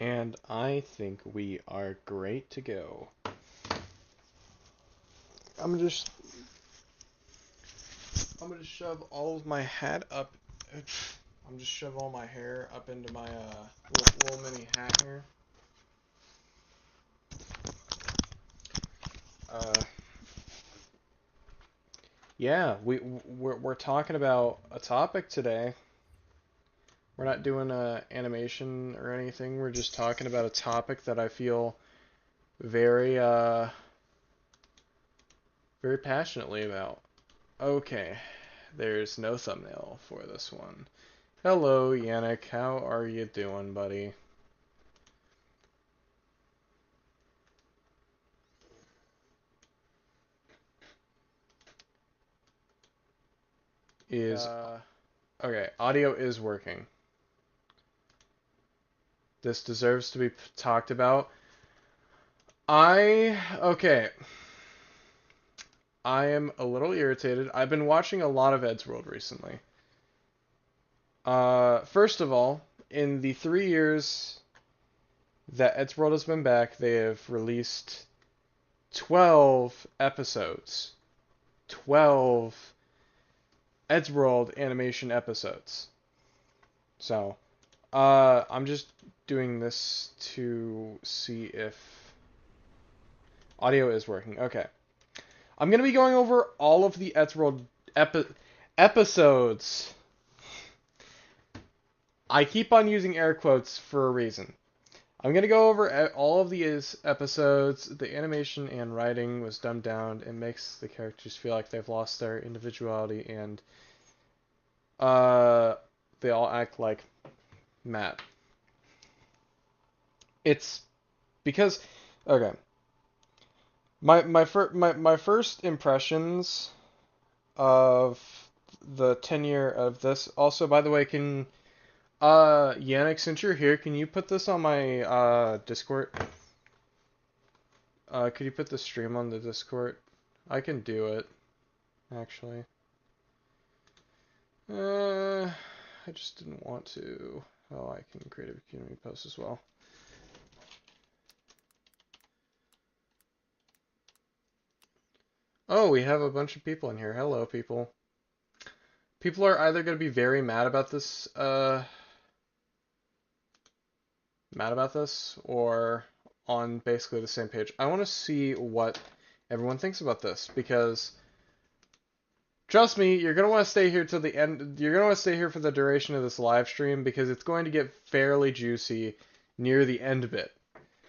And I think we are great to go. I'm gonna just I'm gonna shove all of my hat up. I'm just shove all my hair up into my little mini hat here. Uh, yeah, we're talking about a topic today. We're not doing a animation or anything. We're just talking about a topic that I feel very very passionately about. Okay, there's no thumbnail for this one. Hello, Yannick. How are you doing, buddy? Is okay, audio is working. This deserves to be talked about. Okay. I am a little irritated. I've been watching a lot of Eddsworld recently. First of all, in the 3 years that Eddsworld has been back, they have released 12 episodes. 12 Eddsworld animation episodes. So, I'm just doing this to see if audio is working. Okay. I'm going to be going over all of the Eddsworld episodes. I keep on using air quotes for a reason. I'm going to go over all of these episodes. The animation and writing was dumbed down. It makes the characters feel like they've lost their individuality, and they all act like Matt. It's because okay. My first impressions of the tenure of this. Also, by the way, can Yannick, since you're here, can you put this on my Discord? Could you put the stream on the Discord? I can do it, actually. I just didn't want to. Oh, I can create a community post as well. Oh, we have a bunch of people in here. Hello, people. People are either going to be very mad about this, or on basically the same page. I want to see what everyone thinks about this, because trust me, you're going to want to stay here till the end. You're going to want to stay here for the duration of this live stream, because it's going to get fairly juicy near the end of it.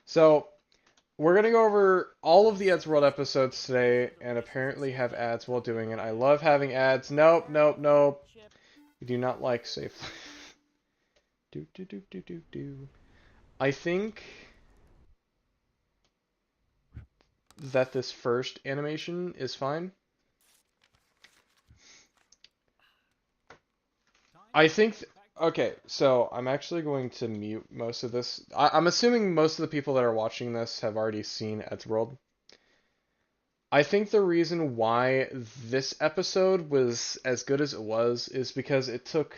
So, we're going to go over all of the Eddsworld episodes today, and apparently have ads while doing it. I love having ads. Nope, nope, nope. We do not like safe. do, do, do, do, do, do. I think that this first animation is fine. I think, okay, so I'm actually going to mute most of this. I'm assuming most of the people that are watching this have already seen Eddsworld. I think the reason why this episode was as good as it was is because it took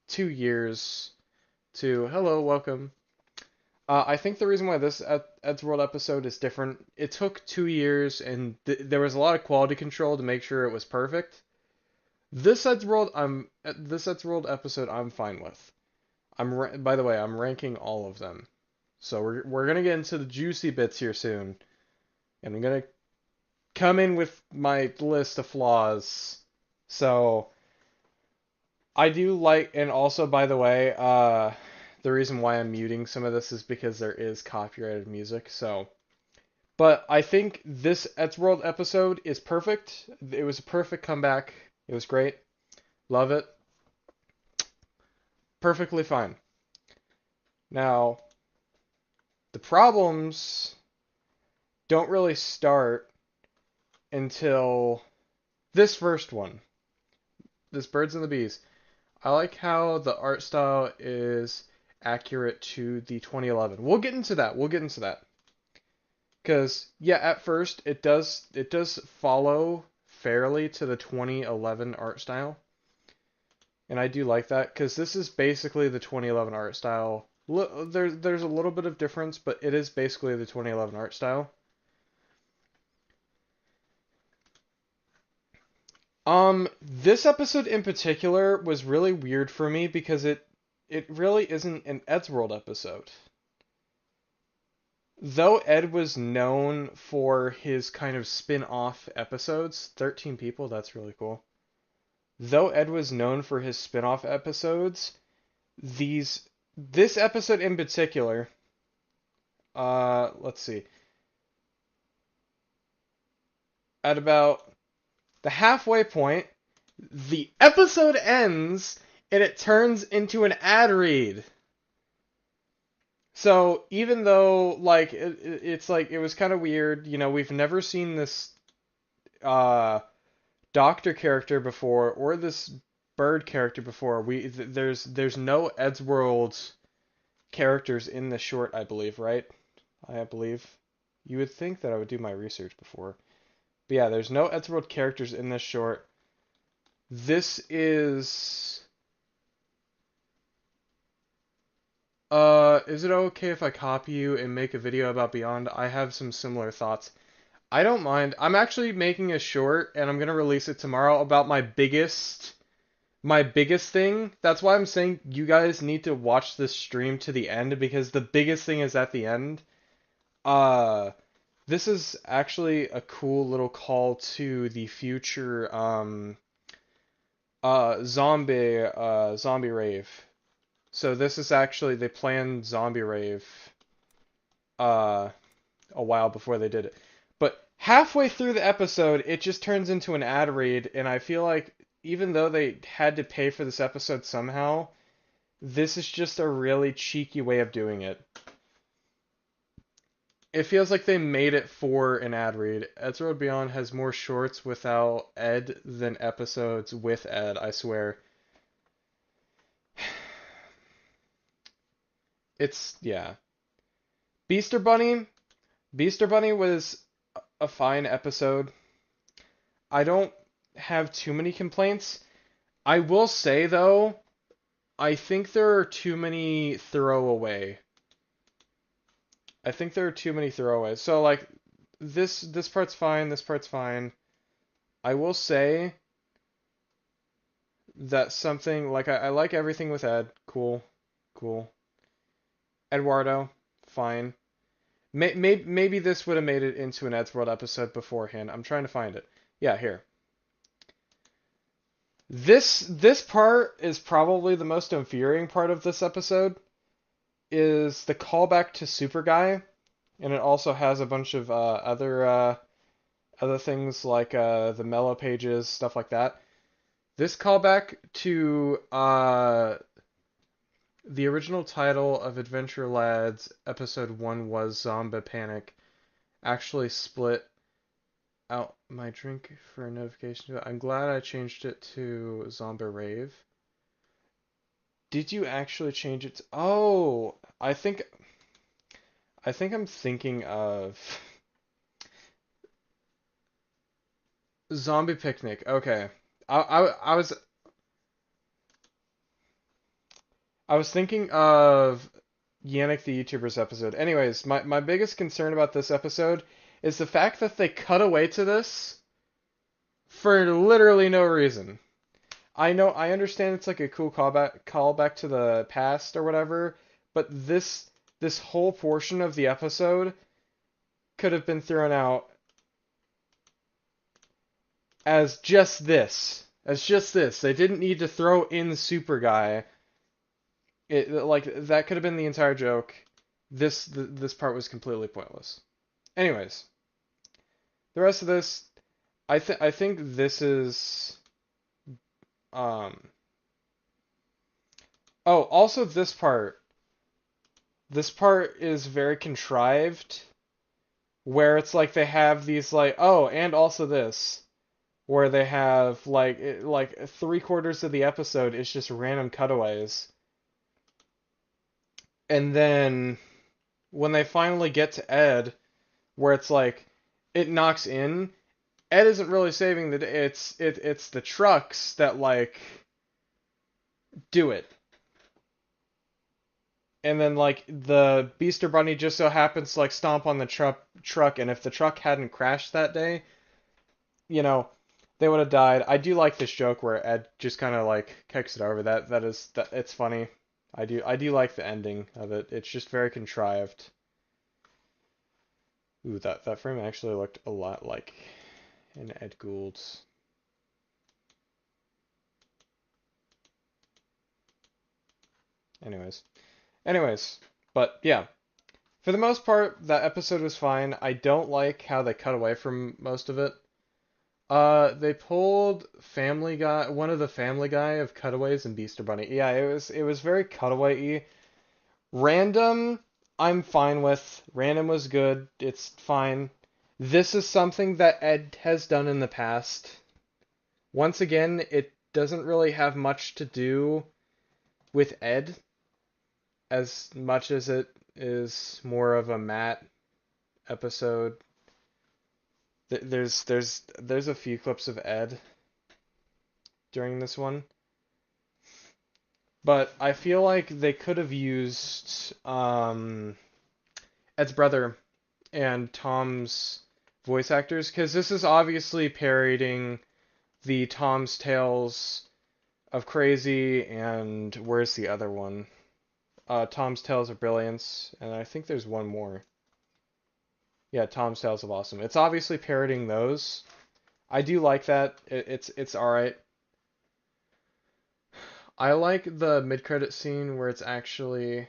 2 years to, hello, welcome. I think the reason why this Eddsworld episode is different, it took 2 years and there was a lot of quality control to make sure it was perfect. This Eddsworld episode I'm fine with. By the way, I'm ranking all of them. So we're gonna get into the juicy bits here soon, and I'm gonna come in with my list of flaws. So I do like, and also by the way, the reason why I'm muting some of this is because there is copyrighted music. So, but I think this Eddsworld episode is perfect. It was a perfect comeback. It was great. Love it. Perfectly fine. Now, the problems don't really start until this first one. This Birds and the Bees. I like how the art style is accurate to the 2011. We'll get into that. We'll get into that. Because yeah, at first it does follow fairly to the 2011 art style. And I do like that because this is basically the 2011 art style There's a little bit of difference, but it is basically the 2011 art style. This episode in particular was really weird for me because it really isn't an Eddsworld episode. Though Ed was known for his kind of spin-off episodes, 13 people, that's really cool. Though Ed was known for his spin-off episodes, this episode in particular, let's see. At about the halfway point, the episode ends and it turns into an ad read. So even though like it's like it was kind of weird, we've never seen this uh doctor character before or this bird character before. There's no Eddsworld characters in the short, I believe, right? I believe. You would think that I would do my research before. But yeah, there's no Eddsworld characters in this short. This is it okay if I copy you and make a video about Beyond? I have some similar thoughts. I don't mind. I'm actually making a short and I'm gonna release it tomorrow about my biggest thing. That's why I'm saying you guys need to watch this stream to the end because the biggest thing is at the end. Uh, this is actually a cool little call to the future zombie rave. So this is actually they planned zombie rave uh a while before they did it. But halfway through the episode, it just turns into an ad read, and I feel like even though they had to pay for this episode somehow, this is just a really cheeky way of doing it. It feels like they made it for an ad read. Eddsworld Beyond has more shorts without Ed than episodes with Ed, I swear. Yeah. Beaster Bunny. Beaster Bunny was a fine episode. I don't have too many complaints. I will say though, I think there are too many throwaway. I think there are too many throwaways. So like this part's fine, this part's fine. I will say that something like I like everything with Ed. Cool. Cool. Eduardo, fine. Maybe this would have made it into an Eddsworld episode beforehand. I'm trying to find it. Yeah, here. This part is probably the most infuriating part of this episode is the callback to Super Guy, and it also has a bunch of other things like the mellow pages, stuff like that. This callback to the original title of Adventure Lads episode 1 was Zombie Panic actually split out my drink for a notification. I'm glad I changed it to Zombie Rave. Did you actually change it to... Oh, I think I'm thinking of Zombie Picnic. Okay. I was thinking of Yannick the YouTuber's episode. Anyways, my biggest concern about this episode is the fact that they cut away to this for literally no reason. I understand it's like a cool callback to the past or whatever, but this whole portion of the episode could have been thrown out as just this. As just this. They didn't need to throw in the Super Guy. Like that could have been the entire joke. This part was completely pointless. Anyways, the rest of this, I think this is um. Oh, also this part. This part is very contrived, where it's like they have these like and also this, where they have like 3/4 of the episode is just random cutaways. And then when they finally get to Ed, where it's like it knocks in, Ed isn't really saving the day. It's the trucks that like do it. and then like the Beaster Bunny just so happens to like stomp on the truck, and if the truck hadn't crashed that day, you know, they would have died. I do like this joke where Ed just kind of like kicks it over. That it's funny. I do like the ending of it. It's just very contrived. Ooh, that frame actually looked a lot like an Ed Gould's. Anyways, but yeah, for the most part, that episode was fine. I don't like how they cut away from most of it. They pulled Family Guy, one of the Family Guy of cutaways in Beaster Bunny. Yeah, it was very cutaway-y. Random, I'm fine with. Random was good. It's fine. This is something that Ed has done in the past. Once again, it doesn't really have much to do with Ed as much as it is more of a Matt episode. There's a few clips of Ed during this one, but I feel like they could have used Ed's brother and Tom's voice actors, because this is obviously parodying the Tom's Tales of Crazy and where's the other one? Tom's Tales of Brilliance, and I think there's one more. Yeah, Tom's Tales of Awesome. It's obviously parodying those. I do like that. It's all right. I like the mid-credit scene where it's actually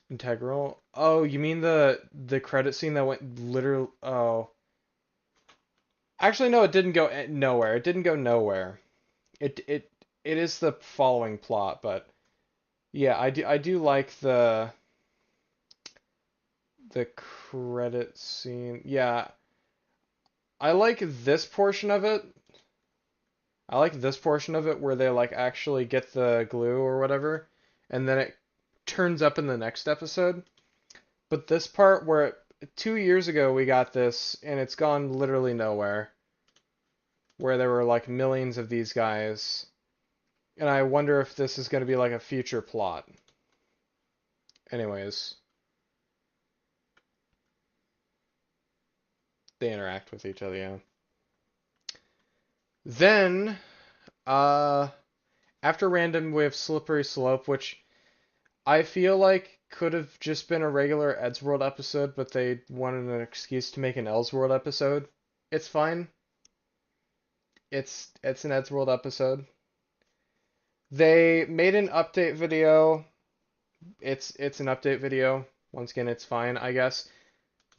integral. Oh, you mean the credit scene that went literal? Oh, actually, no, it didn't go nowhere. It didn't go nowhere. It is the following plot, but yeah, I do like the credit scene. Yeah, I like this portion of it. I like this portion of it where they like actually get the glue or whatever, and then it turns up in the next episode. But this part where 2 years ago we got this and it's gone literally nowhere, where there were like millions of these guys, and I wonder if this is going to be like a future plot. Anyways, they interact with each other, yeah. Then, uh, after random, we have Slippery Slope, which I feel like could have just been a regular Eddsworld episode, but they wanted an excuse to make an Ellsworld episode. It's fine. It's an Eddsworld episode. They made an update video. It's an update video. Once again, it's fine, I guess.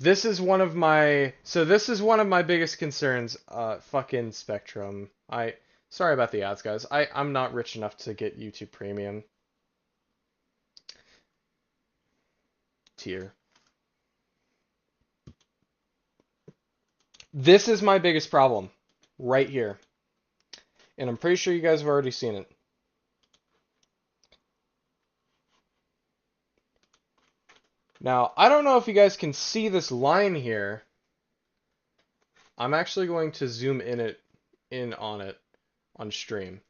This is one of my biggest concerns. Fucking Spectrum. Sorry about the ads, guys. I'm not rich enough to get YouTube Premium tier. This is my biggest problem right here. And I'm pretty sure you guys have already seen it. Now, I don't know if you guys can see this line here. I'm actually going to zoom in on it on stream.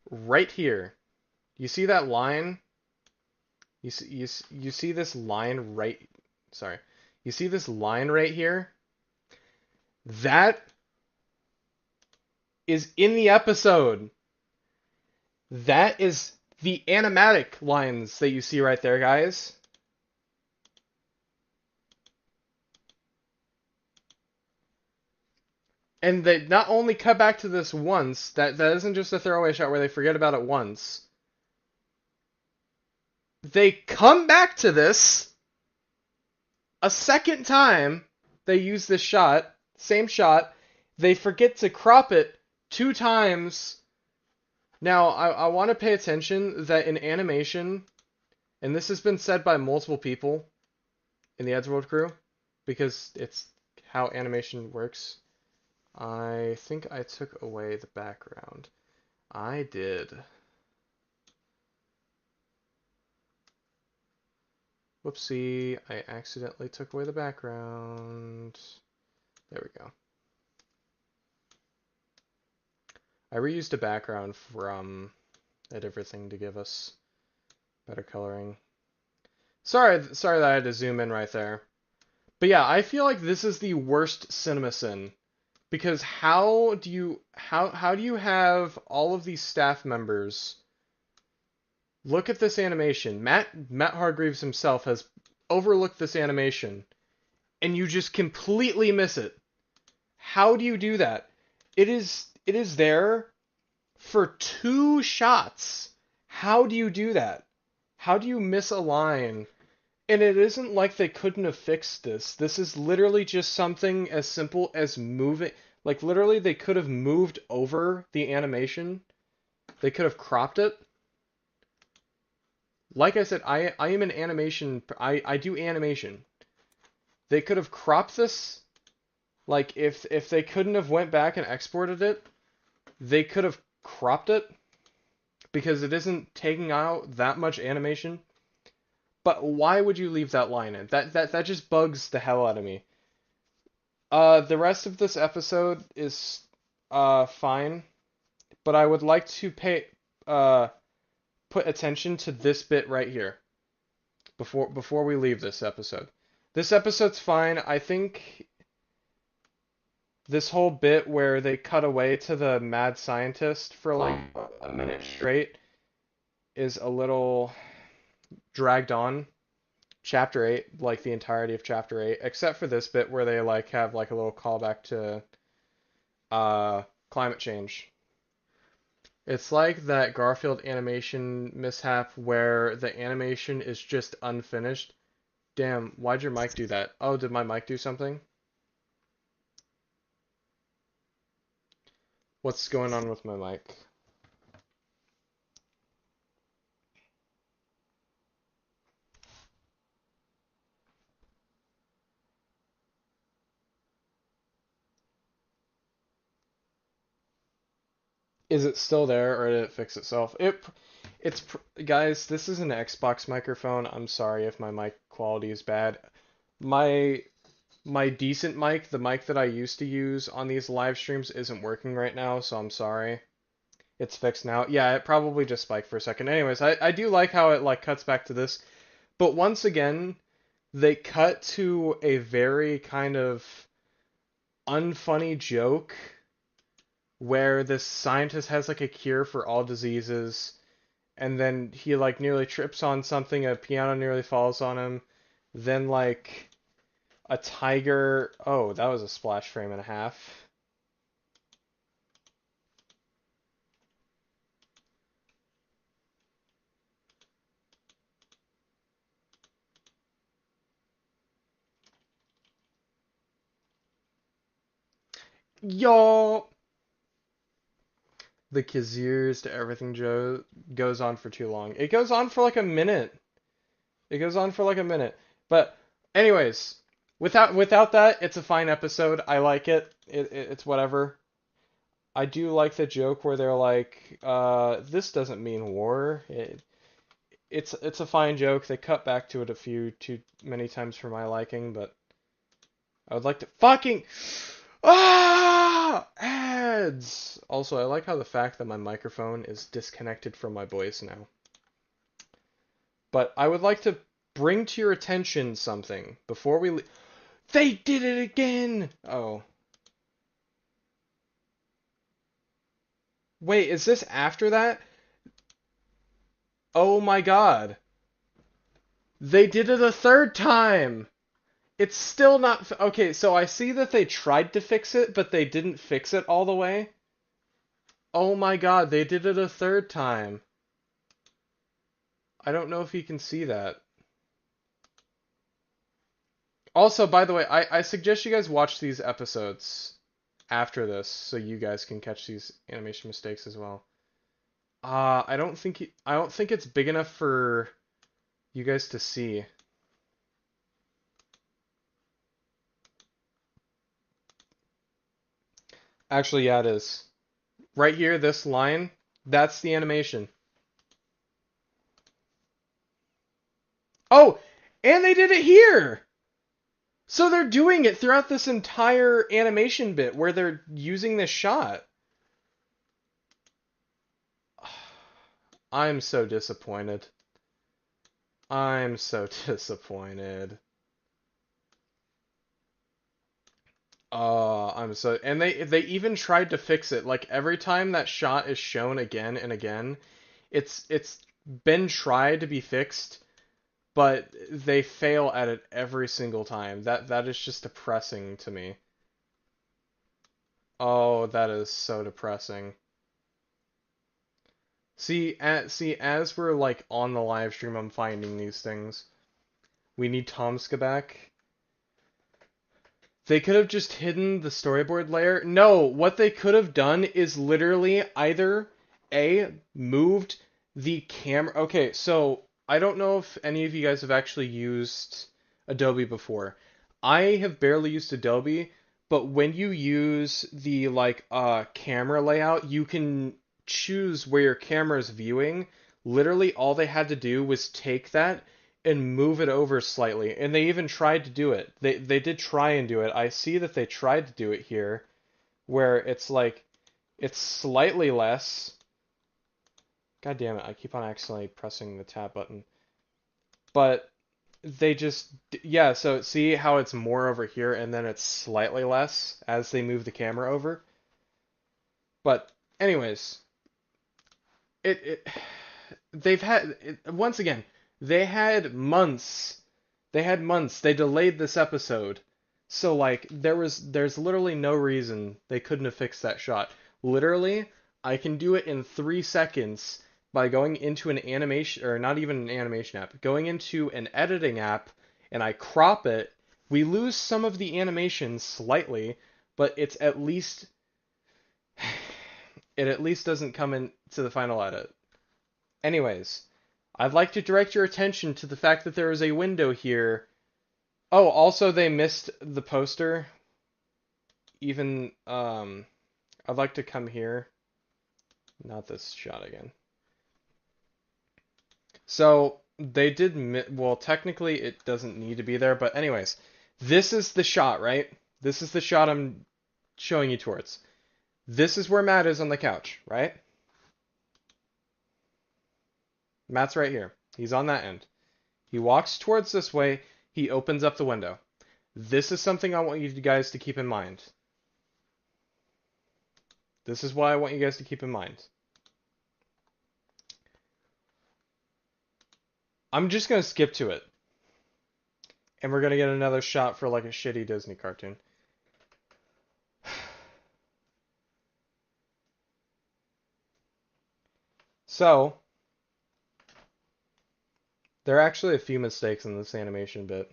Right here. You see that line? You see this line right, sorry. You see this line right here? That is in the episode. That is the animatic lines that you see right there, guys. And they not only cut back to this once, that isn't just a throwaway shot where they forget about it once. They come back to this a second time. They use this shot, same shot. They forget to crop it 2 times. Now, I want to pay attention that in animation, and this has been said by multiple people in the Eddsworld crew, because it's how animation works. I think I took away the background. I did. Whoopsie, I accidentally took away the background. There we go. I reused a background from a different thing to give us better coloring. Sorry that I had to zoom in right there. But yeah, I feel like this is the worst CinemaSin because how do you have all of these staff members look at this animation? Matt Hargreaves himself has overlooked this animation and you just completely miss it. How do you do that? It is there for 2 shots. How do you do that? How do you miss a line? And it isn't like they couldn't have fixed this. This is literally just something as simple as moving. Like, literally, they could have moved over the animation. They could have cropped it. Like I said, I am an animation. I do animation. They could have cropped this. Like, if they couldn't have went back and exported it, they could have cropped it. Because it isn't taking out that much animation. But why would you leave that line in? That just bugs the hell out of me. The rest of this episode is fine, but I would like to put attention to this bit right here before we leave this episode. This episode's fine. I think this whole bit where they cut away to the mad scientist for like a minute straight is a little dragged on. Chapter 8, like the entirety of Chapter 8, except for this bit where they like have like a little callback to climate change. It's like that Garfield animation mishap where the animation is just unfinished. Damn, why'd your mic do that? Oh, did my mic do something? What's going on with my mic? Is it still there or did it fix itself? It's guys, this is an Xbox microphone. I'm sorry if my mic quality is bad. My my decent mic, the mic that I used to use on these live streams isn't working right now, so I'm sorry. It's fixed now. Yeah, it probably just spiked for a second. Anyways, I do like how it like cuts back to this. But once again, they cut to a very kind of unfunny joke where this scientist has like a cure for all diseases and then he like nearly trips on something, a piano nearly falls on him, then like a tiger, oh, that was a splash frame and a half. Yo, the Kazirs to Everything Joe goes on for too long. It goes on for like a minute. It goes on for like a minute. But anyways, without that, it's a fine episode. I like it. It's whatever. I do like the joke where they're like, this doesn't mean war. It's a fine joke. They cut back to it a few too many times for my liking, but I would like to fucking ads. Also, I like how the fact that my microphone is disconnected from my voice now. But I would like to bring to your attention something before we They did it again! Oh. Wait, is this after that? Oh my god. They did it a third time! It's still not... Okay, so I see that they tried to fix it, but they didn't fix it all the way. Oh my god, they did it a third time. I don't know if you can see that. Also, by the way, I suggest you guys watch these episodes after this so you guys can catch these animation mistakes as well. I don't think it's big enough for you guys to see. Actually, yeah, it is. Right here, this line, that's the animation. Oh, and they did it here! So they're doing it throughout this entire animation bit where they're using this shot. I'm so disappointed. I'm so disappointed. And they even tried to fix it. Like every time that shot is shown again and again, it's been tried to be fixed, but they fail at it every single time. That is just depressing to me. Oh, that is so depressing. See, as we're like on the live stream, I'm finding these things. We need Tomska back. They could have just hidden the storyboard layer. No, what they could have done is literally either moved the camera. Okay, so I don't know if any of you guys have actually used Adobe before. I have barely used Adobe, but when you use the camera layout, you can choose where your camera is viewing. Literally all they had to do was take that and move it over slightly. And they even tried to do it. They did try and do it. I see that they tried to do it here, where it's like it's slightly less. God damn it, I keep on accidentally pressing the tab button. But they just yeah, so see how it's more over here and then it's slightly less as they move the camera over? But anyways, it they've had once again, they had months. They had months. They delayed this episode. So like there's literally no reason they couldn't have fixed that shot. Literally, I can do it in 3 seconds by going into an animation or not even an animation app, going into an editing app and I crop it. We lose some of the animation slightly, but it's at least it at least doesn't come into the final edit. Anyways, I'd like to direct your attention to the fact that there is a window here. Oh, also they missed the poster. Even, I'd like to come here. Not this shot again. So, they did, well, technically it doesn't need to be there, but anyways, this is the shot, right? This is the shot I'm showing you towards. This is where Matt is on the couch, right? Matt's right here. He's on that end. He walks towards this way. He opens up the window. This is something I want you guys to keep in mind. This is what I want you guys to keep in mind. I'm just going to skip to it. And we're going to get another shot for like a shitty Disney cartoon. So, there are actually a few mistakes in this animation bit.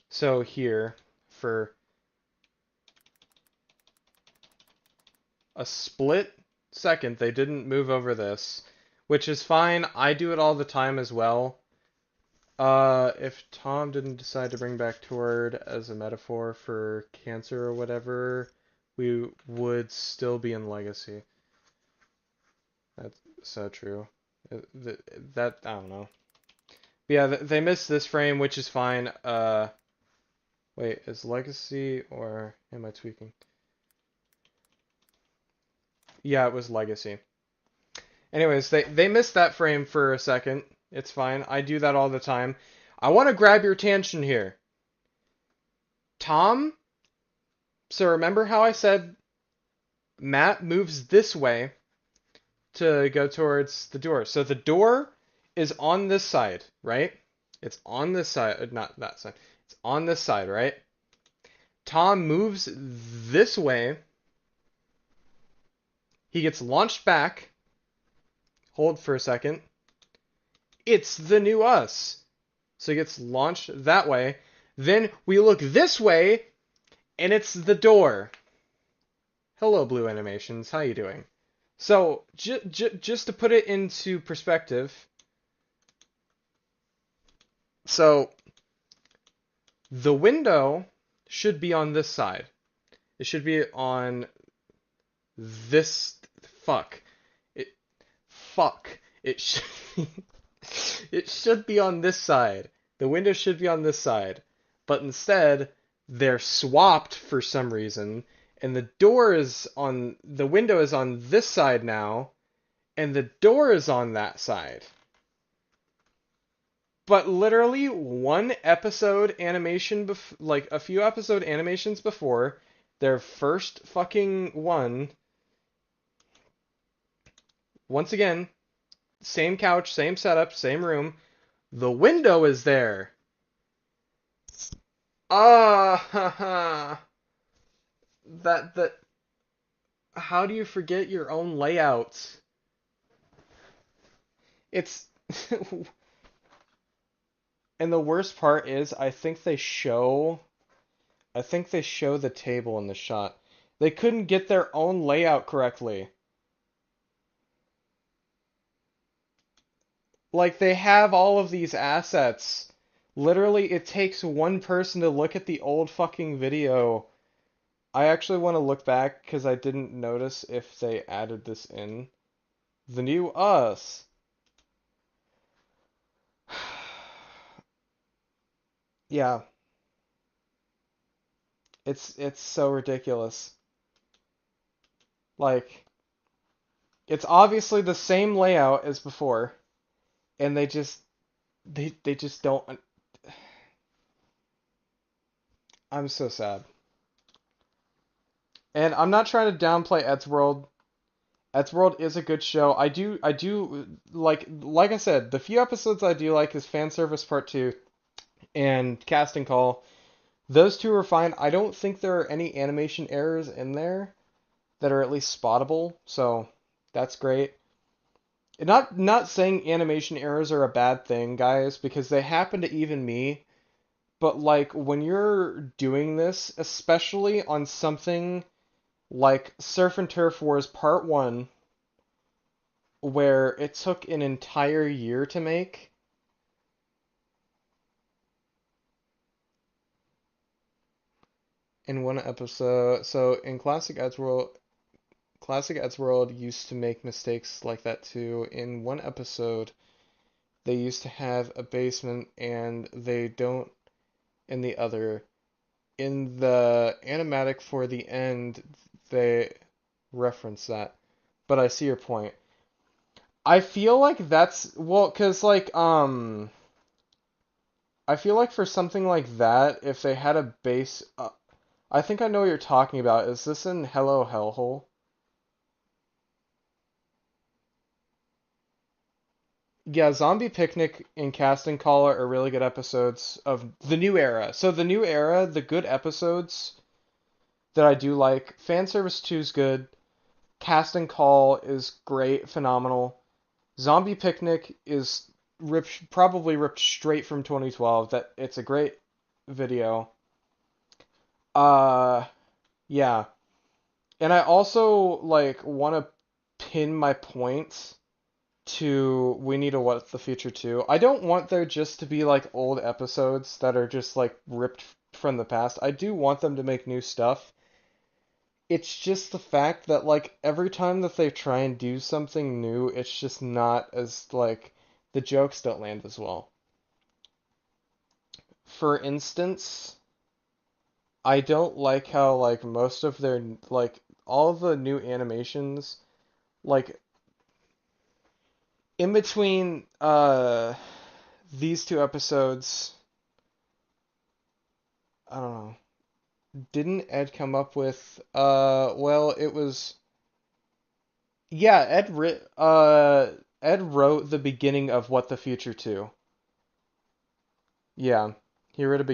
So here, for a split second, they didn't move over this, which is fine. I do it all the time as well. If Tom didn't decide to bring back Toward as a metaphor for cancer or whatever, we would still be in Legacy. That's so true. That, I don't know. But yeah, they missed this frame, which is fine. Wait, is Legacy or am I tweaking? Yeah, it was Legacy. Anyways, they missed that frame for a second. It's fine. I do that all the time. I want to grab your attention here. Tom, so remember how I said Matt moves this way to go towards the door. So the door is on this side, right? It's on this side, not that side. It's on this side, right? Tom moves this way. He gets launched back. Hold for a second. It's the new us. So he gets launched that way. Then we look this way, and it's the door. Hello, Blue Animations. How you doing? So, just to put it into perspective. So, the window should be on this side. It should be on this... Fuck. It should it should be on this side. The window should be on this side. But instead, they're swapped for some reason, and the window is on this side now, and the door is on that side. But literally one episode animation, like a few episode animations before their first fucking one, once again, same couch, same setup, same room, the window is there. Ah, that how do you forget your own layouts? It's and the worst part is I think they show the table in the shot. They couldn't get their own layout correctly. Like they have all of these assets. Literally, it takes one person to look at the old fucking video. I actually want to look back because I didn't notice if they added this in. The new us. Yeah, it's so ridiculous. Like it's obviously the same layout as before, and they just don't. I'm so sad. And I'm not trying to downplay Eddsworld. Eddsworld is a good show. I do like I said, the few episodes I do like is Fan Service Part 2 and Casting Call. Those two are fine. I don't think there are any animation errors in there that are at least spottable, so that's great. Not saying animation errors are a bad thing, guys, because they happen to even me, but like when you're doing this, especially on something like Surf and Turf Wars Part 1, where it took an entire year to make, in one episode. So in Classic Eddsworld used to make mistakes like that too. In one episode, they used to have a basement and they don't in the other. In the animatic for the end, they reference that. But I see your point. I feel like that's well, 'cause like I feel like for something like that, if they had a base, I think I know what you're talking about. Is this in Hello Hellhole? Yeah, Zombie Picnic and Casting Call are really good episodes of the new era. So the new era, the good episodes that I do like, Fan Service 2 is good. Casting Call is great, phenomenal. Zombie Picnic is probably ripped straight from 2012. That it's a great video. Uh, yeah. And I also like want to pin my points to We Need a What the Future too. I don't want there just to be like old episodes that are just like ripped from the past. I do want them to make new stuff. It's just the fact that like every time that they try and do something new, it's just not as like the jokes don't land as well. For instance, I don't like how like most of their like all the new animations like in between these two episodes, I don't know. Didn't Ed come up with well, it was yeah, Ed wrote the beginning of What the Future 2. Yeah. He wrote a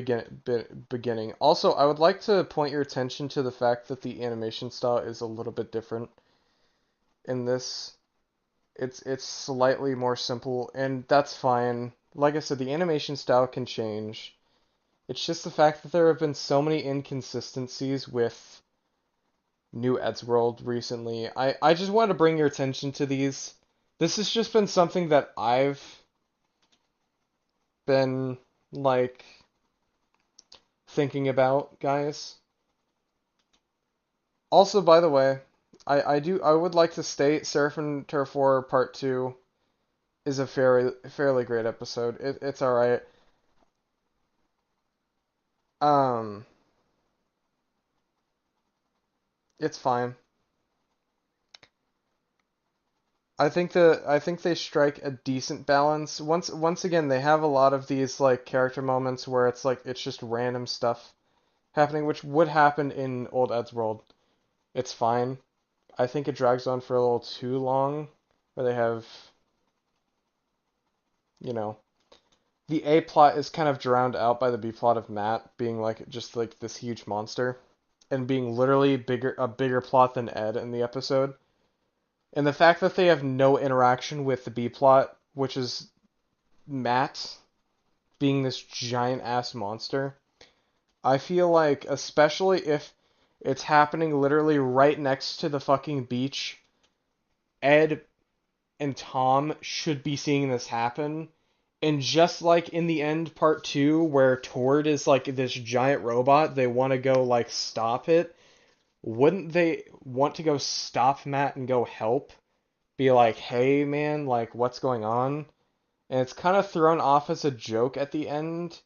beginning. Also, I would like to point your attention to the fact that the animation style is a little bit different in this. It's slightly more simple, and that's fine. Like I said, the animation style can change. It's just the fact that there have been so many inconsistencies with New Eddsworld recently. I just wanted to bring your attention to these. This has just been something that I've been like thinking about, guys. Also, by the way, I would like to state Surf and Turf War Part 2 is a fairly great episode. It's all right. Um It's fine. I think they strike a decent balance. Once again, they have a lot of these like character moments where it's like it's just random stuff happening, which would happen in old Eddsworld. It's fine. I think it drags on for a little too long, where they have, you know, the A plot is kind of drowned out by the B plot of Matt being like just like this huge monster and being literally a bigger plot than Ed in the episode. And the fact that they have no interaction with the B plot, which is Matt being this giant ass monster, I feel like, especially if it's happening literally right next to the fucking beach, Ed and Tom should be seeing this happen. And just like in the end, part two, where Tord is like this giant robot, they want to go like stop it. Wouldn't they want to go stop Matt and go help? Be like, hey man, like what's going on? And it's kind of thrown off as a joke at the end,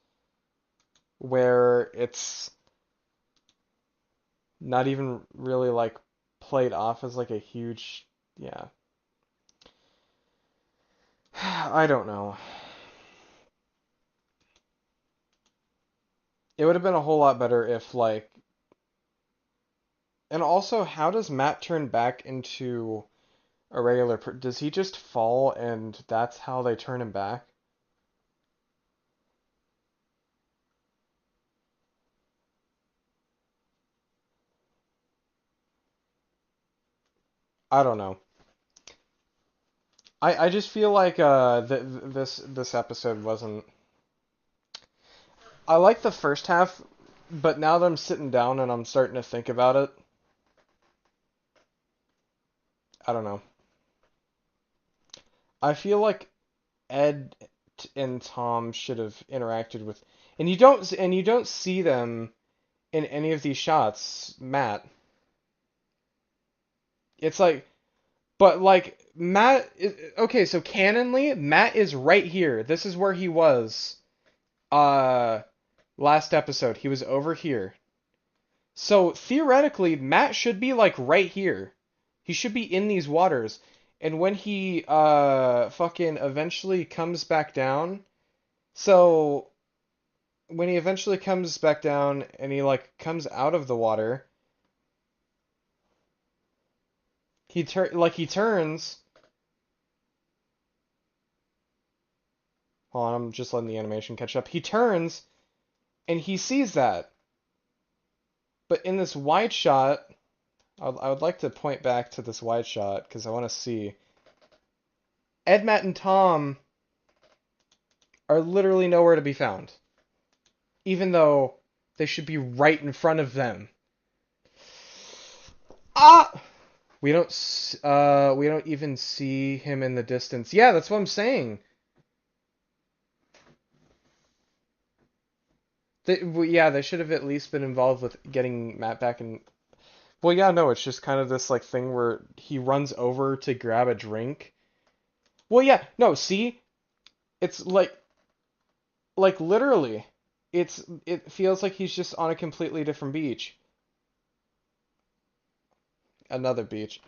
where it's not even really like played off as like a huge, yeah. I don't know. It would have been a whole lot better if like, and also, how does Matt turn back into a does he just fall and that's how they turn him back? I don't know. I just feel like this episode wasn't. I like the first half, but now that I'm sitting down and I'm starting to think about it, I don't know. I feel like Ed and Tom should have interacted with, and you don't see them in any of these shots, Matt. It's like, but like okay, so canonly, Matt is right here. This is where he was. Uh, last episode, he was over here. So theoretically, Matt should be like right here. He should be in these waters. And when he fucking eventually comes back down, so when he eventually comes back down and he like comes out of the water, he turns. Hold on, I'm just letting the animation catch up. He turns and he sees that. But in this wide shot, I would like to point back to this wide shot because I want to see. Ed, Matt, and Tom are literally nowhere to be found, even though they should be right in front of them. Ah! We don't even see him in the distance. Yeah, that's what I'm saying. Yeah, they should have at least been involved with getting Matt back in. Well, yeah, no, it's just kind of this like thing where he runs over to grab a drink. Well, yeah, no, see? It's like literally. It feels like he's just on a completely different beach. Another beach.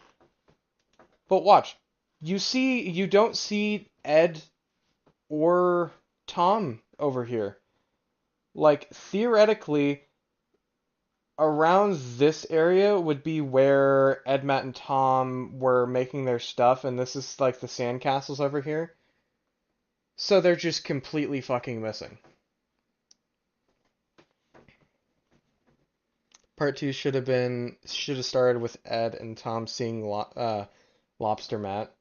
But watch. You don't see Ed or Tom over here. Like theoretically around this area would be where Ed, Matt, and Tom were making their stuff, and this is like the sandcastles over here. So they're just completely fucking missing. Part two should have started with Ed and Tom seeing Lobster Matt.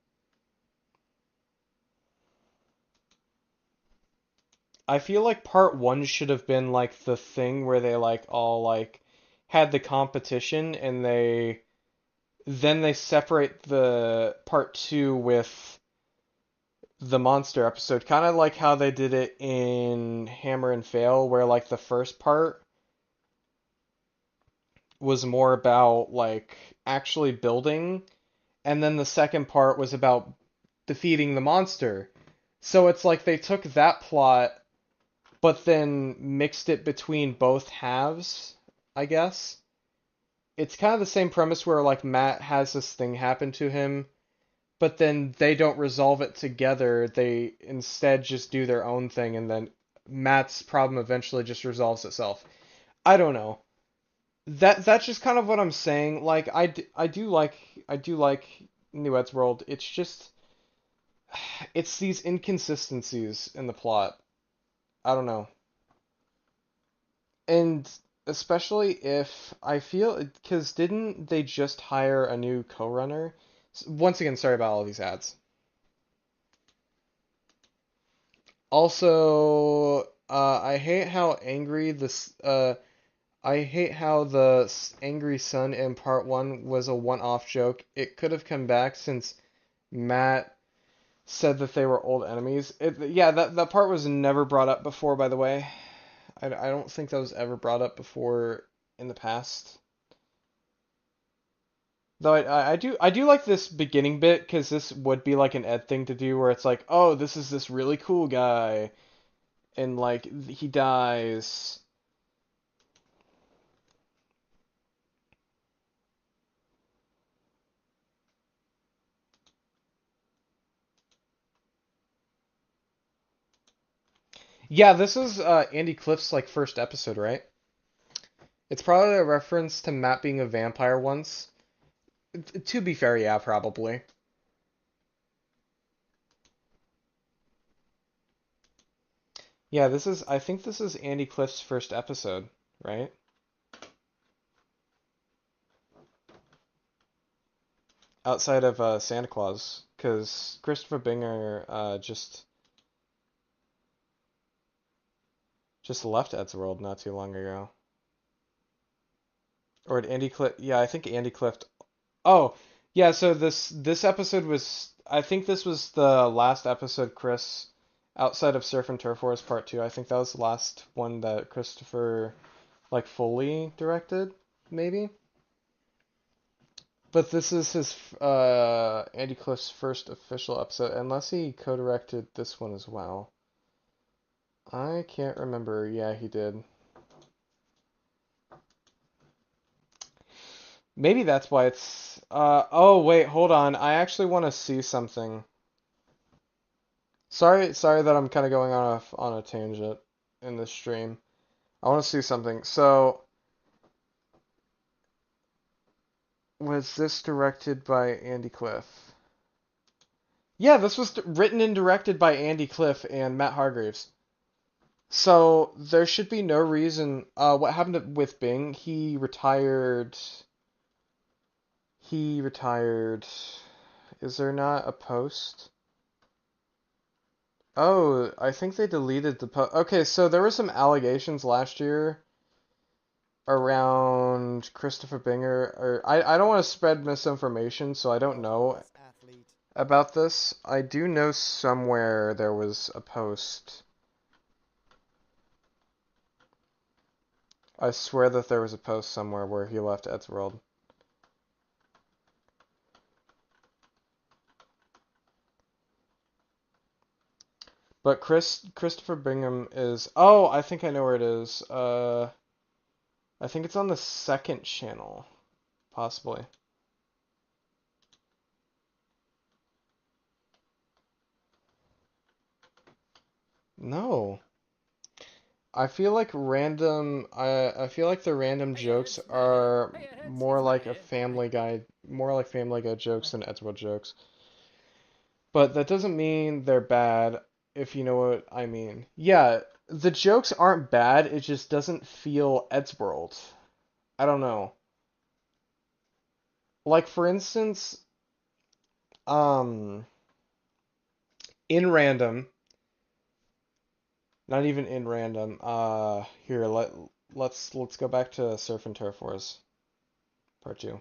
I feel like part one should have been like the thing where they like all like had the competition and they separate the part two with the monster episode, kind of like how they did it in Hammer and Fail, where like the first part was more about like actually building, and then the second part was about defeating the monster. So it's like they took that plot, but then mixed it between both halves, I guess. it's kind of the same premise where like Matt has this thing happen to him, but then they don't resolve it together. They instead just do their own thing, and then Matt's problem eventually just resolves itself. I don't know. That's just kind of what I'm saying. Like I do like New Eddsworld. It's just it's these inconsistencies in the plot. I don't know. And especially if I feel because didn't they just hire a new co-runner? Once again, sorry about all these ads. Also, I hate how angry this. I hate how the angry son in part one was a one-off joke. It could have come back since Matt said that they were old enemies. Yeah, that part was never brought up before, by the way. I don't think that was ever brought up before in the past. Though I do like this beginning bit because this would be like an Ed thing to do where it's like, oh, this is this really cool guy and like he dies. Yeah, this is Andy Cliff's like first episode, right? It's probably a reference to Matt being a vampire once. To be fair, yeah, probably. Yeah, I think this is Andy Cliff's first episode, right? Outside of Santa Claus, because Christopher Binger just left Eddsworld not too long ago. Or did Andy Cliff? Yeah, I think Andy Cliff. Oh, yeah. So this episode was. I think this was the last episode Chris, outside of Surf and Turf Wars Part 2. I think that was the last one that Christopher like fully directed, maybe. But this is his Andy Cliff's first official episode, unless he co-directed this one as well. I can't remember. Yeah, he did. Maybe that's why it's. Oh wait, hold on. I actually want to see something. Sorry that I'm kind of going on a tangent in this stream. I want to see something. So, was this directed by Andy Cliff? Yeah, this was written and directed by Andy Cliff and Matt Hargreaves. So there should be no reason. What happened with Bing? He retired. He retired. Is there not a post? Oh, I think they deleted the post. Okay, so there were some allegations last year around Christopher Binger. Or I don't want to spread misinformation, so I don't know about this. I do know somewhere there was a post. I swear that there was a post somewhere where he left Eddsworld. But Christopher Bingham is. Oh, I think I know where it is. I think it's on the second channel, possibly. No. I feel like I feel like the random jokes are more like a Family Guy, more like Family Guy jokes than Edgeworld jokes. But that doesn't mean they're bad, if you know what I mean. Yeah, the jokes aren't bad, it just doesn't feel Edgeworld. I don't know. Like for instance, um, in random, not even in random. Here let's go back to Surf and Turf Wars Part 2.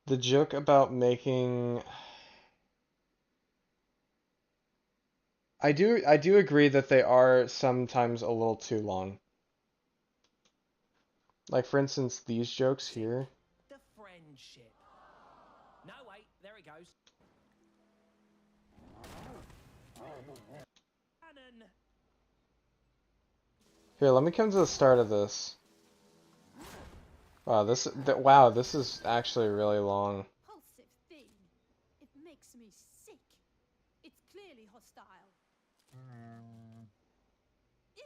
The joke about making I do agree that they are sometimes a little too long. Like for instance, these jokes here. The friendship. No, wait, there it goes. Cannon. Here, let me come to the start of this. Wow, wow, this is actually really long. Repulsive thing. It makes me sick. It's clearly hostile. Ew,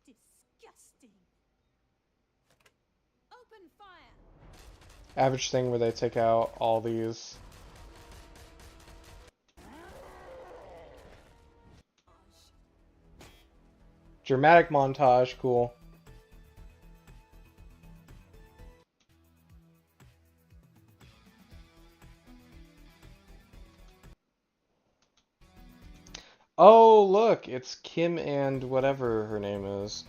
disgusting. Open fire. Average thing where they take out all these. Dramatic montage, cool. Oh, look, it's Kim and whatever her name is.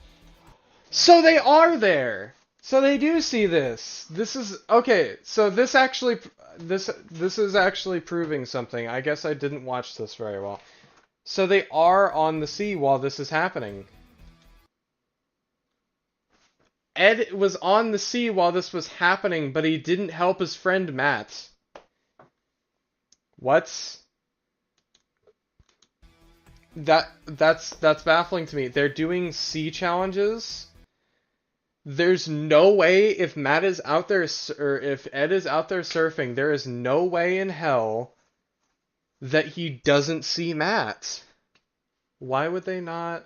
So they are there. So they do see this. This is okay. So this is actually proving something. I guess I didn't watch this very well. So they are on the sea while this is happening. Ed was on the sea while this was happening, but he didn't help his friend Matt. What? That's baffling to me. They're doing sea challenges. There's no way if Matt is out there or if Ed is out there surfing, there is no way in hell that he doesn't see Matt. Why would they not?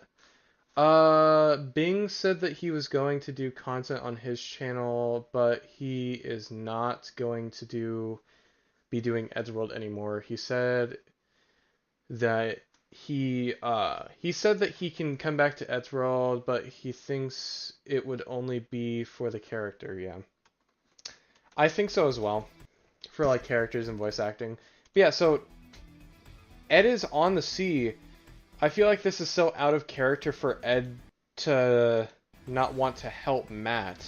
Bing said that he was going to do content on his channel, but he is not going to be doing Eddsworld anymore. He said that he said that he can come back to Eddsworld, but he thinks it would only be for the character, yeah. I think so as well. For like characters and voice acting. But yeah, so Ed is on the sea. I feel like this is so out of character for Ed to not want to help Matt.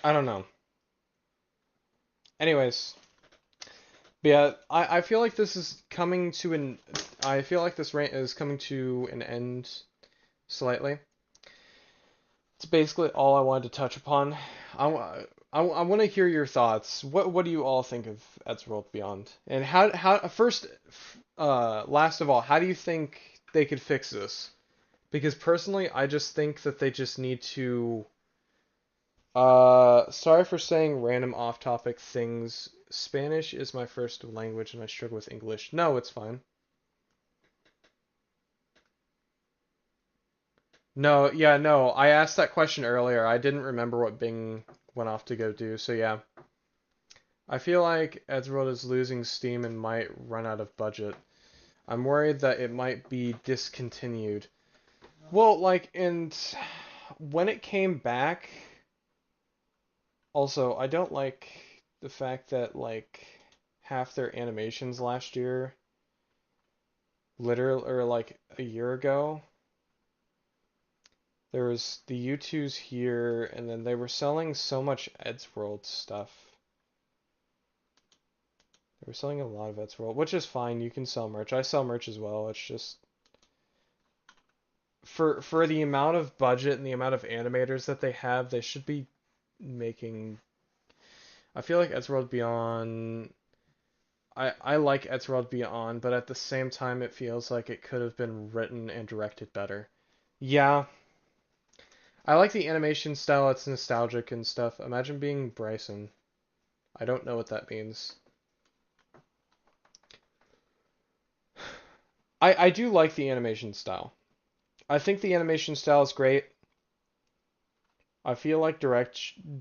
I don't know. Anyways, but yeah, I feel like this is coming to an I feel like this rant is coming to an end slightly. It's basically all I wanted to touch upon. I want to hear your thoughts. What do you all think of Eddsworld Beyond? And how first last of all, how do you think they could fix this? Because personally, I just think that they just need to sorry for saying random off-topic things. Spanish is my first language and I struggle with English. No, it's fine. No, yeah, no. I asked that question earlier. I didn't remember what Bing went off to go do. So yeah, I feel like Eddsworld is losing steam and might run out of budget. I'm worried that it might be discontinued. Well, like, and when it came back, also, I don't like the fact that, like, half their animations last year, literally, or like a year ago, there was the U2s here, and then they were selling so much Eddsworld stuff. They were selling a lot of Eddsworld, which is fine. You can sell merch. I sell merch as well. It's just for the amount of budget and the amount of animators that they have, they should be making. I feel like Eddsworld Beyond. I like Eddsworld Beyond, but at the same time, it feels like it could have been written and directed better. Yeah, I like the animation style. It's nostalgic and stuff. Imagine being Bryson. I don't know what that means. I do like the animation style. I think the animation style is great. I feel like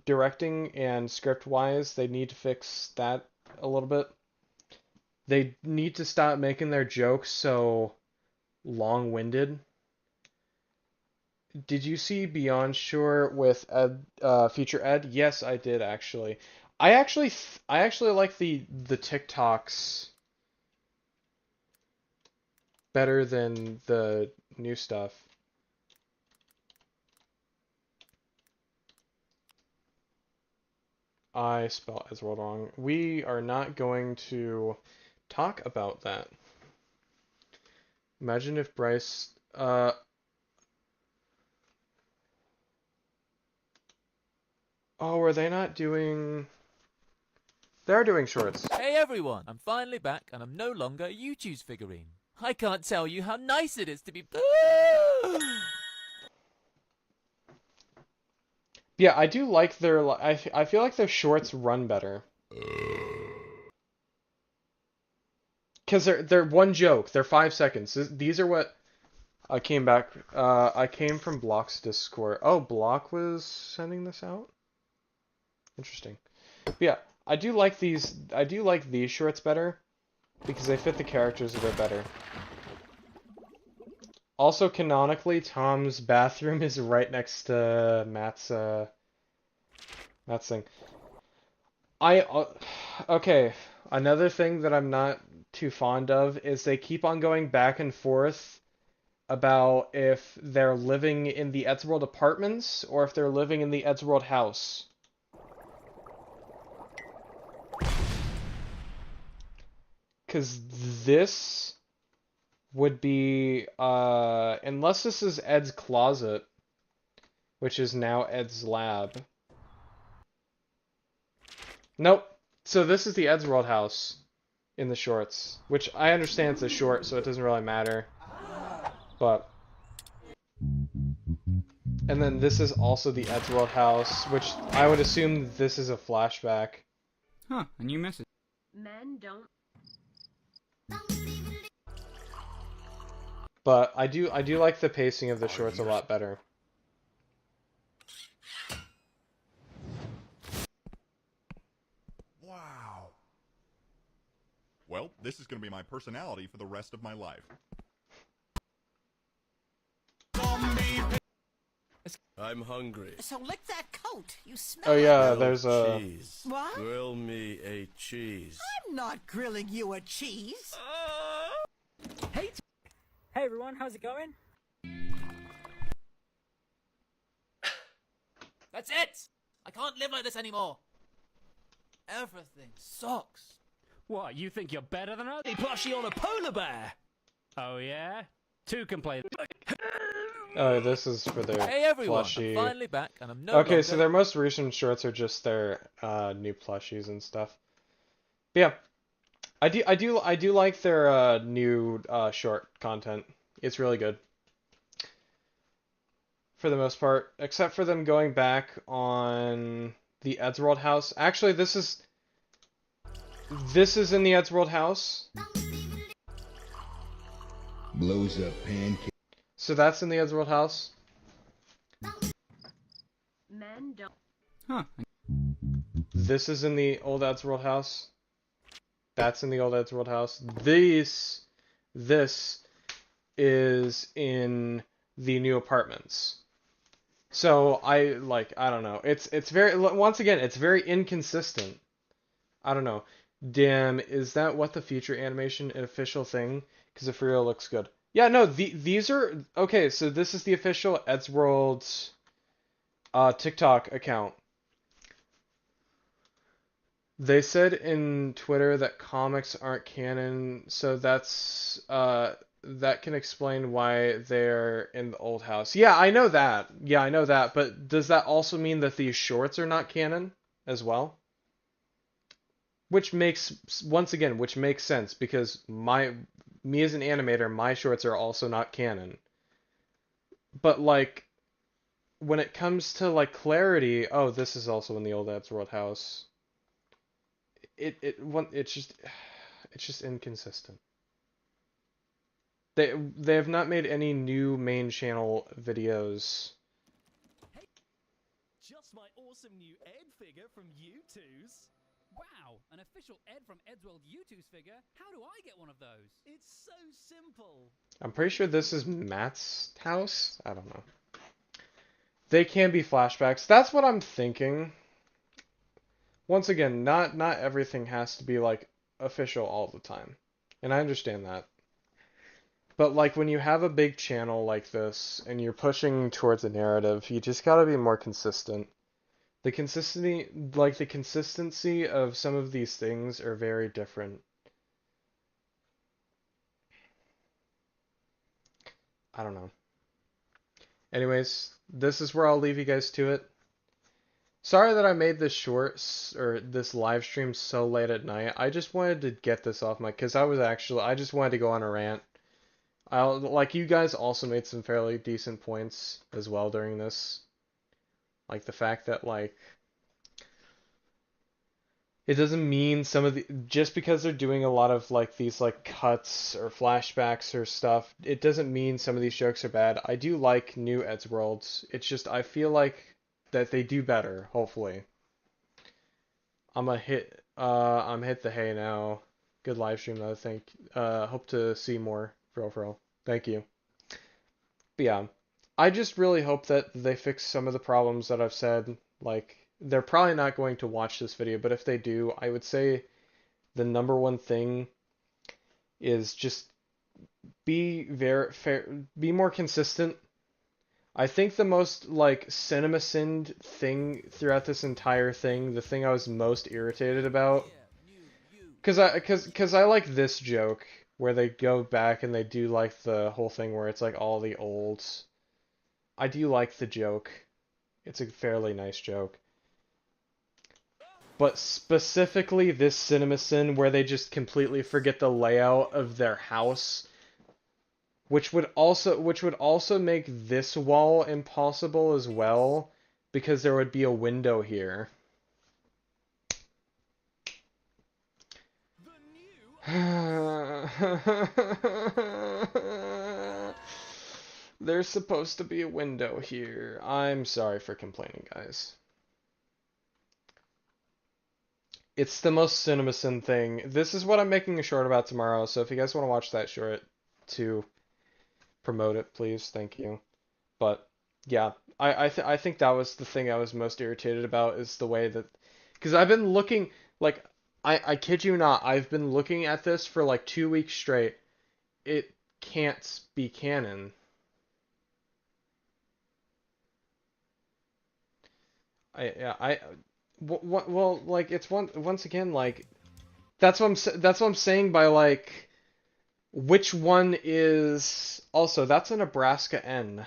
directing and script wise, they need to fix that a little bit. They need to stop making their jokes so long-winded. Did you see Beyond Shore with Ed, Future Ed? Yes, I did actually. I actually like the TikToks better than the new stuff. I spelled Eddsworld wrong. We are not going to talk about that. Imagine if Bryce. Oh, are they not doing? They're doing shorts. Hey everyone, I'm finally back and I'm no longer a YouTube's figurine. I can't tell you how nice it is to be... Yeah, I do like their. I feel like their shorts run better. Because they're one joke. They're 5 seconds. These are what I came back. I came from Block's Discord. Oh, Block was sending this out? Interesting. But yeah, I do like these. I do like these shorts better because they fit the characters a bit better. Also, canonically, Tom's bathroom is right next to Matt's thing. Okay, another thing that I'm not too fond of is they keep on going back and forth about if they're living in the Eddsworld apartments or if they're living in the Eddsworld house. Because this would be, unless this is Ed's closet, which is now Ed's lab. Nope. So this is the Eddsworld house in the shorts, which I understand it's a short, so it doesn't really matter. But... And then this is also the Eddsworld house, which I would assume this is a flashback. Huh, a new message. Men don't. But I do like the pacing of the shorts a lot better. Wow. Well, this is going to be my personality for the rest of my life. I'm hungry. So lick that coat. You smell Oh yeah, Grilled there's a... cheese. What? Grill me a cheese. I'm not grilling you a cheese. Hey everyone, how's it going? That's it! I can't live like this anymore. Everything sucks. What, you think you're better than us? A plushie on a polar bear! Oh yeah? Two can play. Oh, this is for their Hey everyone, plushie. I'm finally back and I'm no Okay, longer... so their most recent shorts are just their new plushies and stuff. But yeah, I do like their new short content. It's really good. For the most part, except for them going back on the Eddsworld house. Actually, this is in the Eddsworld house. Blows up pancake. So that's in the Eddsworld house. Men don't. Huh. This is in the old Eddsworld house. That's in the old Eddsworld house. This is in the new apartments. So I don't know. It's very, once again, it's very inconsistent. I don't know. Damn, is that what the future animation an official thing? Because it for real looks good. Yeah, no, these are okay. So this is the official Eddsworld TikTok account. They said in Twitter that comics aren't canon, so that's that can explain why they're in the old house. Yeah, I know that. Yeah, I know that. But does that also mean that these shorts are not canon as well? Which makes, once again, which makes sense because me as an animator, my shorts are also not canon. But like when it comes to like clarity, oh, this is also in the old Eddsworld house. It's just inconsistent. They have not made any new main channel videos. Just my awesome new Ed figure from U2's. Wow, an official Ed from Eddsworld U2's figure? How do I get one of those? It's so simple. I'm pretty sure this is Matt's house. I don't know. They can be flashbacks. That's what I'm thinking. Once again, not everything has to be like official all the time. And I understand that. But like when you have a big channel like this and you're pushing towards a narrative, you just gotta be more consistent. The consistency of some of these things are very different. I don't know. Anyways, this is where I'll leave you guys to it. Sorry that I made this or this live stream so late at night. I just wanted to get this off my, because I just wanted to go on a rant. Like, you guys also made some fairly decent points as well during this. Like, the fact that, like, it doesn't mean just because they're doing a lot of, like, these, like, cuts or flashbacks or stuff, it doesn't mean some of these jokes are bad. I do like new Eddsworlds. It's just, I feel like that they do better, hopefully. I'm hit the hay now. Good live stream though, hope to see more, for real. Thank you. But yeah, I just really hope that they fix some of the problems that I've said. Like, they're probably not going to watch this video, but if they do, I would say the number one thing is just be very fair, be more consistent. I think the most, like, CinemaSinned thing throughout this entire thing, the thing I was most irritated about, cause I like this joke where they go back and they do, like, the whole thing where it's like all the olds. I do like the joke. It's a fairly nice joke. But specifically this CinemaSin where they just completely forget the layout of their house, which would also make this wall impossible as well, because there would be a window here. There's supposed to be a window here. I'm sorry for complaining, guys. It's the most CinemaSin thing. This is what I'm making a short about tomorrow, so if you guys want to watch that short to promote it, please, thank you. But yeah, I think that was the thing I was most irritated about, is the way that, because I've been looking, like, I kid you not, I've been looking at this for like 2 weeks straight. It can't be canon. Well, like, it's once again, like, that's what I'm saying by, like, which one is also, that's a Nebraska N.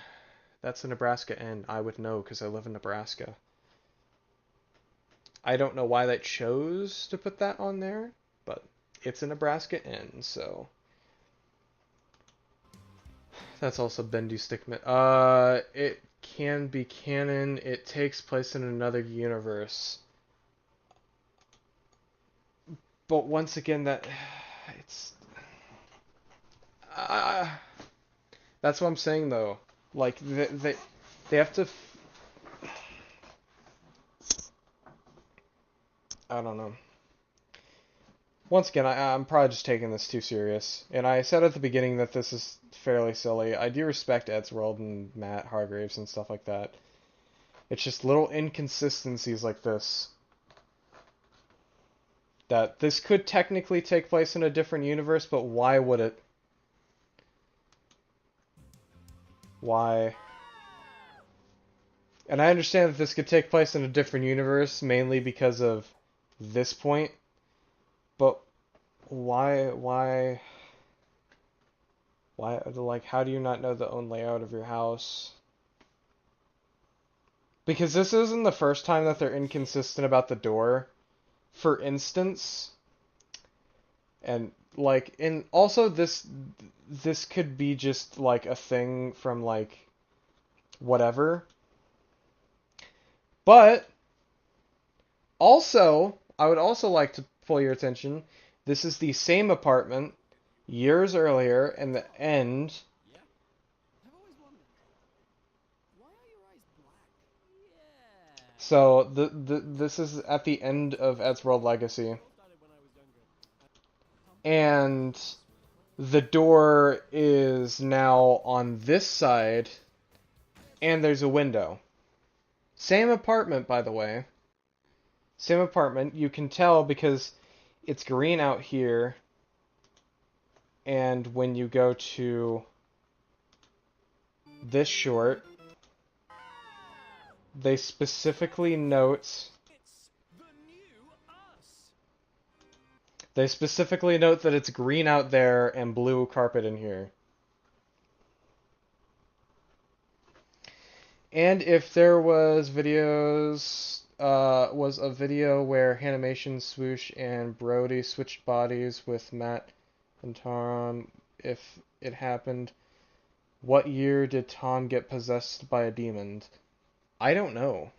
That's a Nebraska N. I would know because I live in Nebraska. I don't know why they chose to put that on there, but it's a Nebraska N, so that's also Bendy Stickman. It can be canon. It takes place in another universe. But once again, it's that's what I'm saying though. Like, they have to. I don't know. Once again, I'm probably just taking this too serious. And I said at the beginning that this is fairly silly. I do respect Eddsworld and Matt Hargraves and stuff like that. It's just little inconsistencies like this. That this could technically take place in a different universe, but why would it? Why? And I understand that this could take place in a different universe, mainly because of this point. But why, like, how do you not know the own layout of your house? Because this isn't the first time that they're inconsistent about the door. For instance, and, like, and also this could be just, like, a thing from, like, whatever. But also, I would also like to pull your attention. This is the same apartment years earlier, and the end. Yeah. I've always wondered. Why are your eyes black? Yeah. So this is at the end of Eddsworld Legacy. And the door is now on this side, and there's a window. Same apartment, by the way. Same apartment. You can tell because it's green out here, and when you go to this short, they specifically note that it's green out there and blue carpet in here. And if there was videos was a video where Animation, Swoosh, and Brody switched bodies with Matt and Tom. If it happened, what year did Tom get possessed by a demon? I don't know.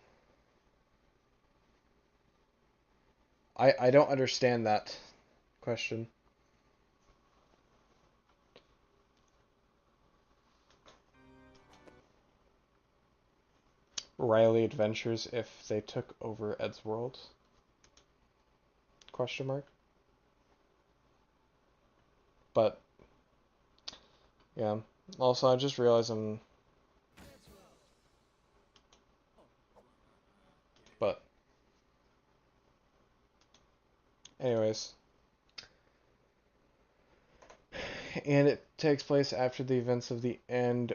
I don't understand that question. Riley Adventures if they took over Eddsworld? Question mark. But yeah. Also, I just realized I'm. But anyways, and it takes place after the events of the end.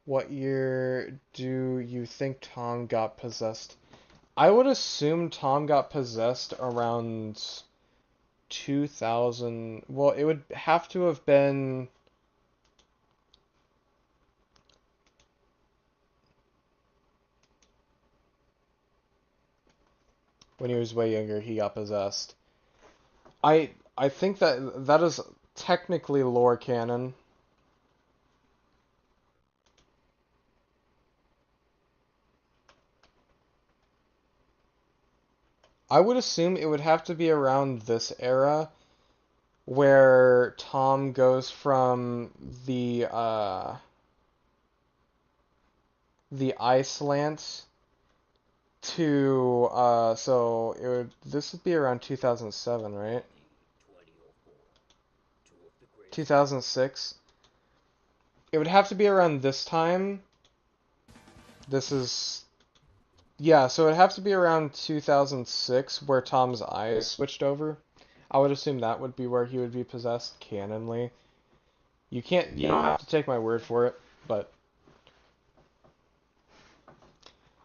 What year do you think Tom got possessed? I would assume Tom got possessed around 2000. Well, it would have to have been. When he was way younger, he got possessed. I think that is technically lore canon. I would assume it would have to be around this era where Tom goes from the Iceland to so this would be around 2007, right? 2006. It would have to be around this time. This is yeah, so it'd have to be around 2006 where Tom's eyes switched over. I would assume that would be where he would be possessed canonly. You don't have to take my word for it, but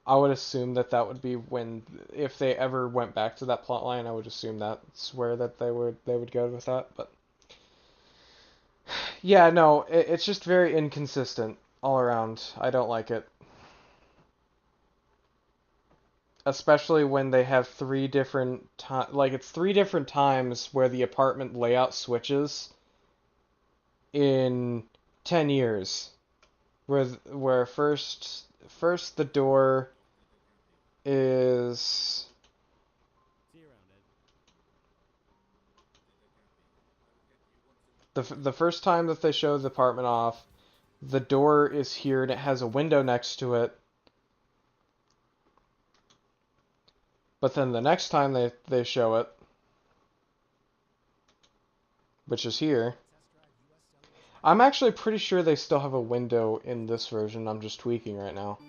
I would assume that would be when, if they ever went back to that plot line, I would assume that's where that they would go with that. But yeah, no, it's just very inconsistent all around. I don't like it, especially when they have three different like it's three different times where the apartment layout switches in 10 years, where first the door is the first time that they show the apartment off, the door is here and it has a window next to it. But then the next time they show it, which is here, I'm actually pretty sure they still have a window in this version. I'm just tweaking right now.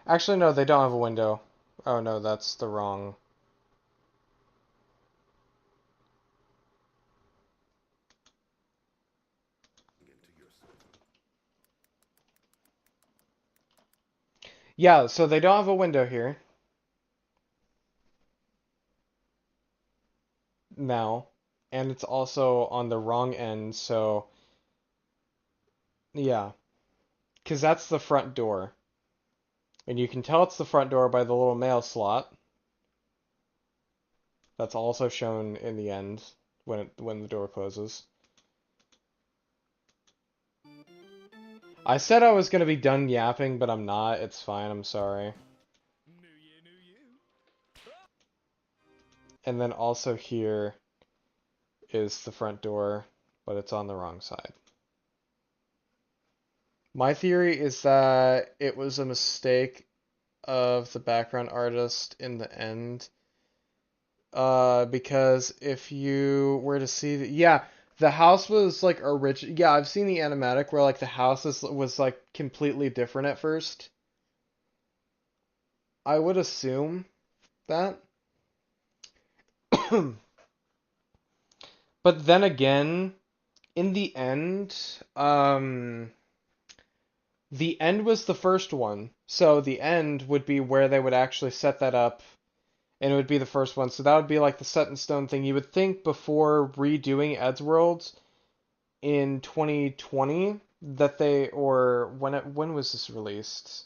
Actually, no, they don't have a window. Oh no, that's the wrong. Yeah, so they don't have a window here. Now. And it's also on the wrong end, so yeah. Because that's the front door. And you can tell it's the front door by the little mail slot. That's also shown in the end when the door closes. I said I was going to be done yapping, but I'm not. It's fine. I'm sorry. And then also here is the front door, but it's on the wrong side. My theory is that it was a mistake of the background artist in the end. Because if you were to see the house was like original. Yeah, I've seen the animatic where like the house was like completely different at first. I would assume that. But then again, in the end was the first one. So the end would be where they would actually set that up, and it would be the first one. So that would be like the set in stone thing. You would think before redoing Eddsworld in 2020 that they, or when was this released?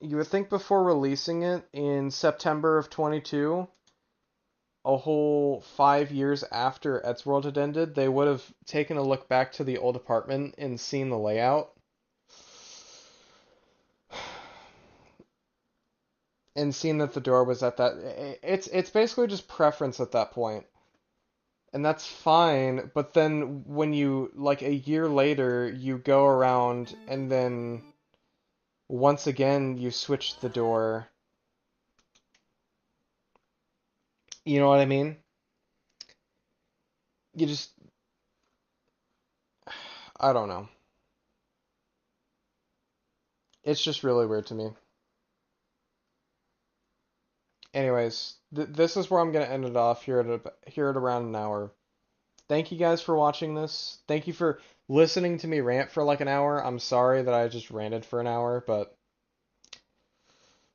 You would think before releasing it in September of 22, a whole 5 years after Eddsworld had ended, they would have taken a look back to the old apartment and seen the layout. And seen that the door was at that. It's basically just preference at that point. And that's fine, but then when you, like a year later, you go around and then once again you switch the door. You know what I mean? You just, I don't know. It's just really weird to me. Anyways, this is where I'm gonna end it off here at around an hour. Thank you guys for watching this. Thank you for listening to me rant for like an hour. I'm sorry that I just ranted for an hour, but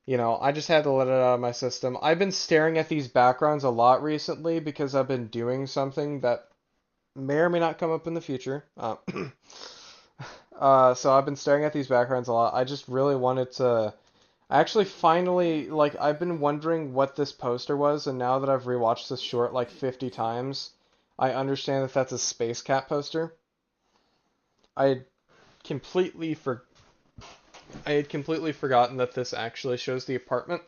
you know, I just had to let it out of my system. I've been staring at these backgrounds a lot recently because I've been doing something that may or may not come up in the future. So I've been staring at these backgrounds a lot. I just really wanted to. I actually finally, like, I've been wondering what this poster was, and now that I've rewatched this short like 50 times, I understand that that's a Space Cat poster. I had completely for I had completely forgotten that this actually shows the apartment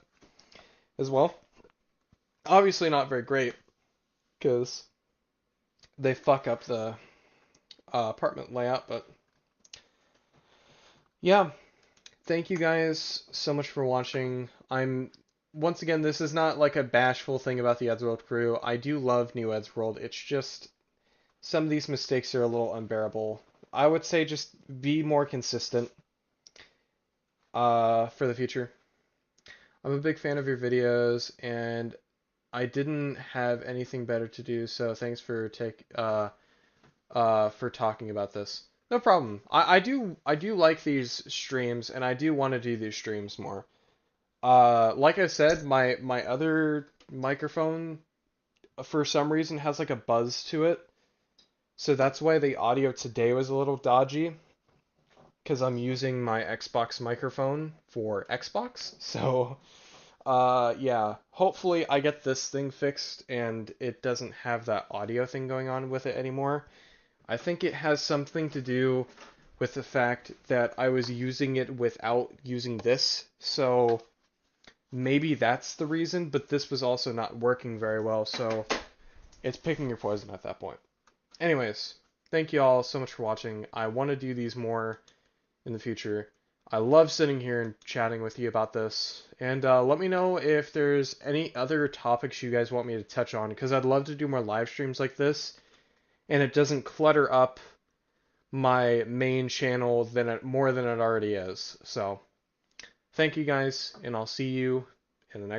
as well. Obviously not very great, because they fuck up the apartment layout, but yeah. Thank you guys so much for watching. Once again, this is not like a bashful thing about the Eddsworld crew. I do love New Eddsworld. It's just some of these mistakes are a little unbearable. I would say just be more consistent for the future. I'm a big fan of your videos, and I didn't have anything better to do, so thanks for for talking about this. No problem. I do like these streams, and I do want to do these streams more. Like I said, my other microphone for some reason has like a buzz to it. So that's why the audio today was a little dodgy, because I'm using my Xbox microphone for Xbox. So yeah, hopefully I get this thing fixed and it doesn't have that audio thing going on with it anymore. I think it has something to do with the fact that I was using it without using this, so maybe that's the reason, but this was also not working very well, so it's picking your poison at that point. Anyways, thank you all so much for watching. I want to do these more in the future. I love sitting here and chatting with you about this, and let me know if there's any other topics you guys want me to touch on, because I'd love to do more live streams like this, and it doesn't clutter up my main channel more than it already is. So, thank you guys, and I'll see you in the next